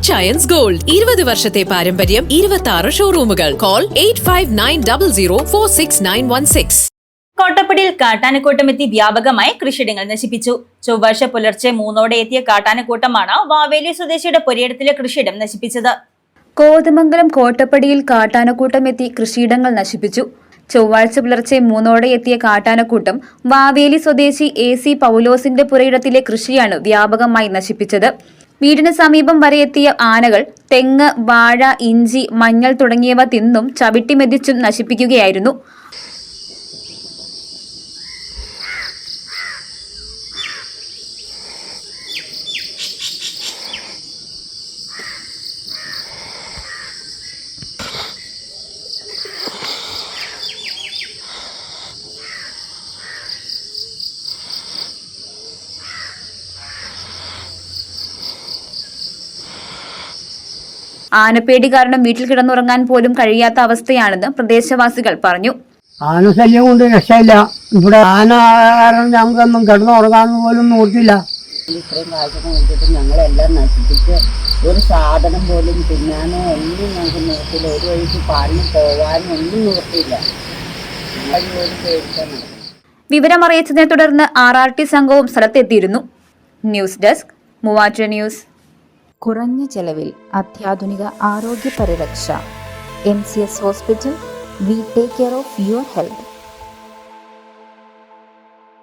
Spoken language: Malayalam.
അച്ചയൻസ് ഗോൾഡ് 20 വർഷത്തെ പാരമ്പര്യം, 26 ഷോറൂമുകൾ. കോൾ 8590046916. കോട്ടപ്പടിയിൽ കാട്ടാനക്കൂട്ടമെത്തി വ്യാപകമായി കൃഷിയിടങ്ങൾ നശിപ്പിച്ചു. ചൊവ്വാഴ്ച പുലർച്ചെ 3 എത്തിയ കാട്ടാനക്കൂട്ടമാണ് വാവേലി സ്വദേശിയുടെ പുരയിടത്തിലെ കൃഷിയിടം നശിപ്പിച്ചത്. കോതമംഗലം കോട്ടപ്പടിയിൽ കാട്ടാനക്കൂട്ടമെത്തി കൃഷിയിടങ്ങൾ നശിപ്പിച്ചു. ചൊവ്വാഴ്ച പുലർച്ചെ 3 എത്തിയ കാട്ടാനക്കൂട്ടം വാവേലി സ്വദേശി AC പൗലോസിന്റെ പുരയിടത്തിലെ കൃഷിയാണ് വ്യാപകമായി നശിപ്പിച്ചത്. വീടിന് സമീപം വരെ എത്തിയ ആനകൾ തെങ്ങ്, വാഴ, ഇഞ്ചി, മഞ്ഞൾ തുടങ്ങിയവ തിന്നും ചവിട്ടിമെതിച്ചും നശിപ്പിക്കുകയായിരുന്നു. ആനപ്പേടി കാരണം വീട്ടിൽ കിടന്നുറങ്ങാൻ പോലും കഴിയാത്ത അവസ്ഥയാണെന്ന് പ്രദേശവാസികൾ പറഞ്ഞു. ആനശല്യം കൊണ്ട് രക്ഷയില്ല. ഇവിടെ ആന കാരണം ഞങ്ങൾക്കൊന്നും കിടന്നുറങ്ങാൻ പോലും നോക്കില്ല. ഇത്രയും കാഴ്ച നോക്കിയിട്ട് ഞങ്ങളെല്ലാം നശിപ്പിച്ച് ഒരു സാധനം പോലും തിന്നാനോ ഒന്നും ഞങ്ങൾക്ക് നിർത്തില്ല. ഒരു വഴിക്ക് പാലിന് പോകാനും ഒന്നും നിർത്തിയില്ല. ഞങ്ങൾ പോലും പേടിച്ചാണ്. വിവരമറിയിച്ചതിനെ തുടർന്ന് RRT സംഘവും സ്ഥലത്തെത്തിയിരുന്നു. News desk Muvattupuzha news. കുറഞ്ഞ ചെലവിൽ അത്യാധുനിക ആരോഗ്യ പരിരക്ഷ. MCS hospital. We take care of your health.